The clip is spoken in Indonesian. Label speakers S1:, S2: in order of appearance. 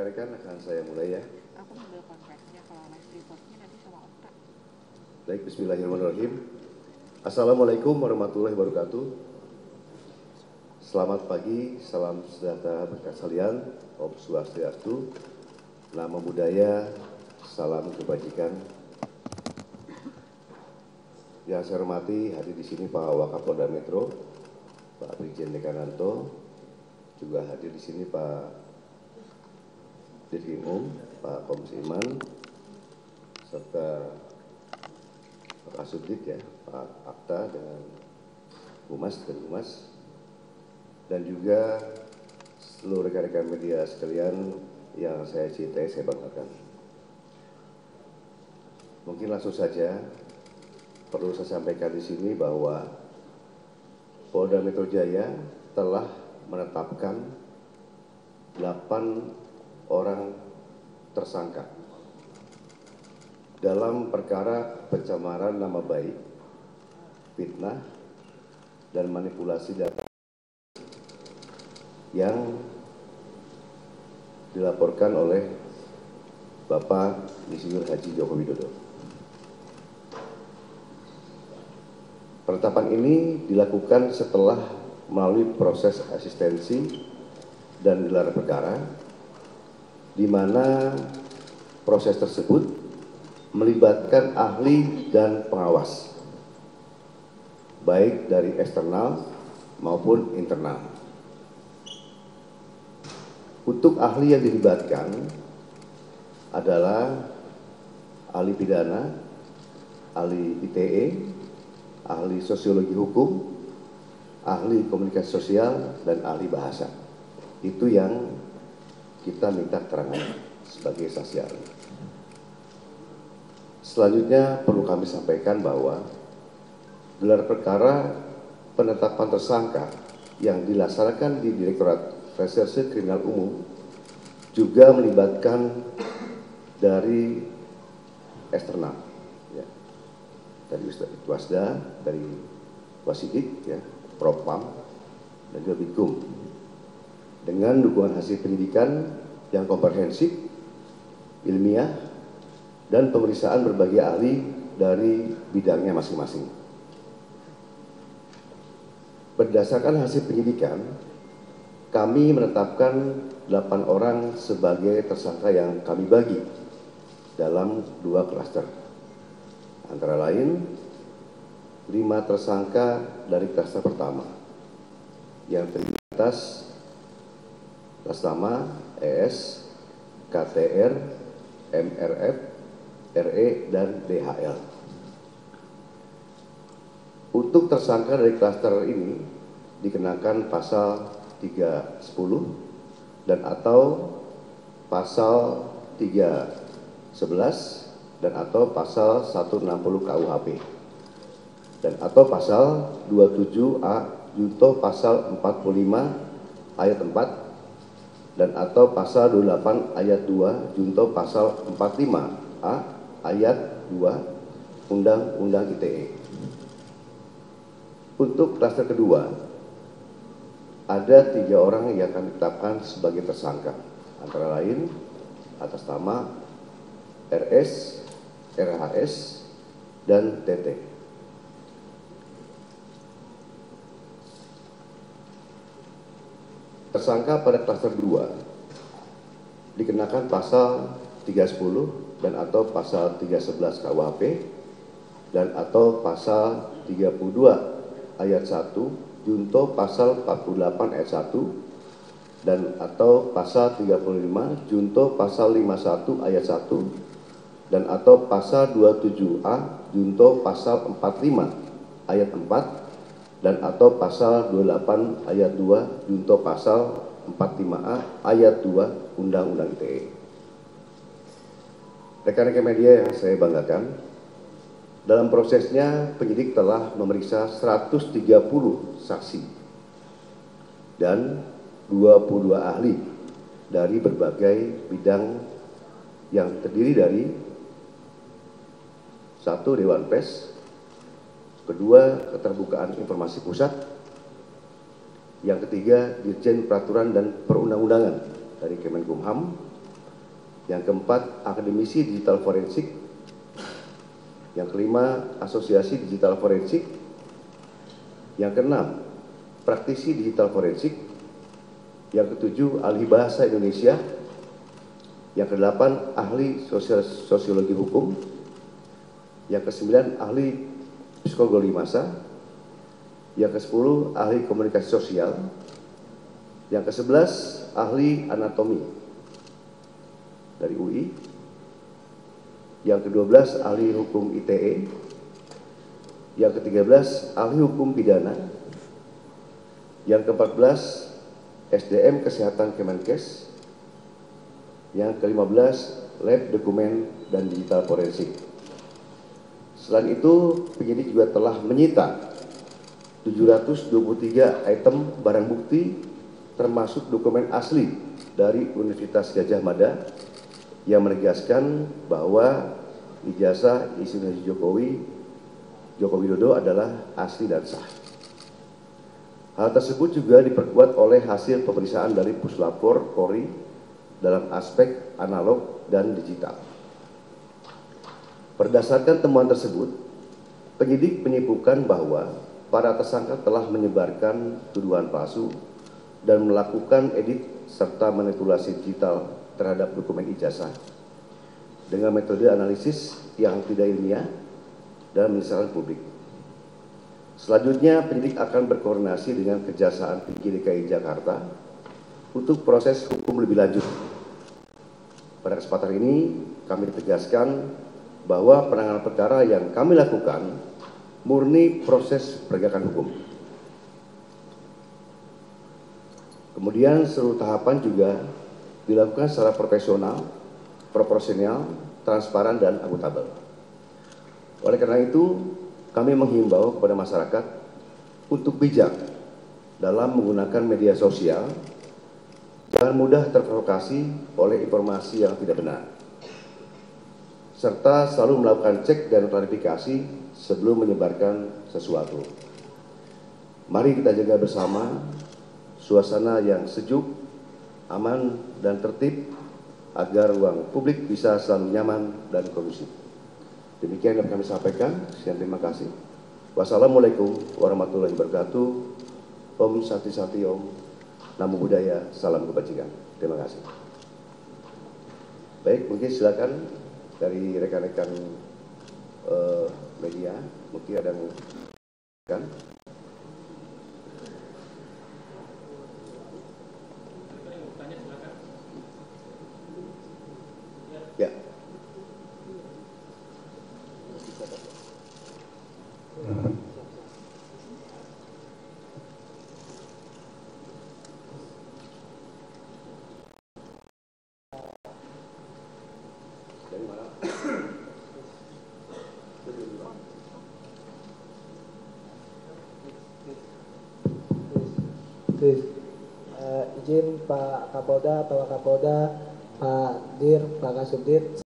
S1: Rekan-rekan akan saya mulai ya.
S2: Aku ngambil konversinya, kalau live reportnya nanti sama Okta.
S1: Baik, bismillahirrahmanirrahim. Assalamualaikum warahmatullahi wabarakatuh. Selamat pagi, salam sejahtera bagi sekalian, Om Swastiastu, Namo Buddhaya, salam kebajikan. Yang saya hormati hadir di sini Pak Wakapolda Metro, Pak Brigjen Dekananto, juga hadir di sini Pak Dirkrim, Pak Komisi Iman, serta Pak Kasubdit ya, Pak Akta dan Humas dan Humas, dan juga seluruh rekan-rekan media sekalian yang saya cintai, saya banggakan. Mungkin langsung saja perlu saya sampaikan di sini bahwa Polda Metro Jaya telah menetapkan 8 orang tersangka dalam perkara pencemaran nama baik, fitnah, dan manipulasi data yang dilaporkan oleh Bapak Insinyur Haji Joko Widodo. Penetapan ini dilakukan setelah melalui proses asistensi dan gelar perkara, di mana proses tersebut melibatkan ahli dan pengawas, baik dari eksternal maupun internal. Untuk ahli yang dilibatkan adalah ahli pidana, ahli ITE, ahli sosiologi hukum, ahli komunikasi sosial, dan ahli bahasa. Itu yang kita minta keterangan sebagai saksi ahli. Selanjutnya perlu kami sampaikan bahwa gelar perkara penetapan tersangka yang dilaksanakan di Direktorat Reserse Kriminal Umum juga melibatkan dari eksternal, ya, dari Wasda, dari Wasidik, ya, Propam, dan juga Bikum, dengan dukungan hasil pendidikan yang komprehensif, ilmiah, dan pemeriksaan berbagai ahli dari bidangnya masing-masing. Berdasarkan hasil penyidikan, kami menetapkan 8 orang sebagai tersangka yang kami bagi dalam 2 klaster. Antara lain, 5 tersangka dari klaster pertama yang terdiri atas nama ES, KTR, MRF, RE, dan DHL. Untuk tersangka dari klaster ini dikenakan pasal 310 dan atau pasal 311 dan atau pasal 160 KUHP dan atau pasal 27A junto pasal 45 ayat 4 dan atau pasal 28 ayat 2 junto pasal 45A ayat 2 Undang-Undang ITE. Untuk klaster kedua, ada 3 orang yang akan ditetapkan sebagai tersangka, antara lain atas nama RS, RHS, dan TT. Tersangka pada klaster 2 dikenakan pasal 310 dan atau pasal 311 KUHP dan atau pasal 32 ayat 1 junto pasal 48 ayat 1 dan atau pasal 35 junto pasal 51 ayat 1 dan atau pasal 27A junto pasal 45 ayat 4 dan atau pasal 28 ayat 2 junto pasal 45A ayat 2 Undang-Undang ITE. Rekan-rekan media yang saya banggakan, dalam prosesnya penyidik telah memeriksa 130 saksi dan 22 ahli dari berbagai bidang yang terdiri dari 1. Dewan Pers, kedua Keterbukaan Informasi Pusat, yang ketiga Dirjen Peraturan dan Perundang-undangan dari Kemenkumham, Yang keempat, akademisi digital forensik. Yang kelima, asosiasi digital forensik. Yang keenam, praktisi digital forensik. Yang ketujuh, ahli bahasa Indonesia. Yang kedelapan, ahli sosiologi hukum. Yang kesembilan, ahli psikologi massa. Yang kesepuluh, ahli komunikasi sosial. Yang kesebelas, ahli anatomi dari UI. Yang ke-12 ahli hukum ITE. Yang ke-13 ahli hukum pidana. Yang ke-14 SDM Kesehatan Kemenkes. Yang ke-15 lab dokumen dan digital forensik. Selain itu, penyidik juga telah menyita 723 item barang bukti termasuk dokumen asli dari Universitas Gadjah Mada yang menegaskan bahwa ijazah Insinyur Joko Widodo adalah asli dan sah. Hal tersebut juga diperkuat oleh hasil pemeriksaan dari Puslapor Polri dalam aspek analog dan digital. Berdasarkan temuan tersebut, penyidik menyimpulkan bahwa para tersangka telah menyebarkan tuduhan palsu dan melakukan edit serta manipulasi digital terhadap dokumen ijazah dengan metode analisis yang tidak ilmiah dan menyesalkan publik. Selanjutnya, penyidik akan berkoordinasi dengan Kejaksaan Tinggi DKI Jakarta untuk proses hukum lebih lanjut. Pada kesempatan ini, kami tegaskan bahwa penanganan perkara yang kami lakukan murni proses penegakan hukum. Kemudian seluruh tahapan juga dilakukan secara profesional, proporsional, transparan, dan akuntabel. Oleh karena itu, kami menghimbau kepada masyarakat untuk bijak dalam menggunakan media sosial, jangan mudah terprovokasi oleh informasi yang tidak benar, serta selalu melakukan cek dan klarifikasi sebelum menyebarkan sesuatu. Mari kita jaga bersama suasana yang sejuk, aman, dan tertib agar ruang publik bisa selalu nyaman dan kondusif. Demikian yang kami sampaikan. Sekian, terima kasih. Wassalamualaikum warahmatullahi wabarakatuh. Om Sati Sati Om. Namo Buddhaya. Salam kebajikan. Terima kasih. Baik, mungkin silakan dari rekan-rekan media. Mungkin ada yang kan. Ya. Dari mana?
S3: Izin Pak Kapolda, Pak Kapolda, Pak Dir, Pak Kasubdit.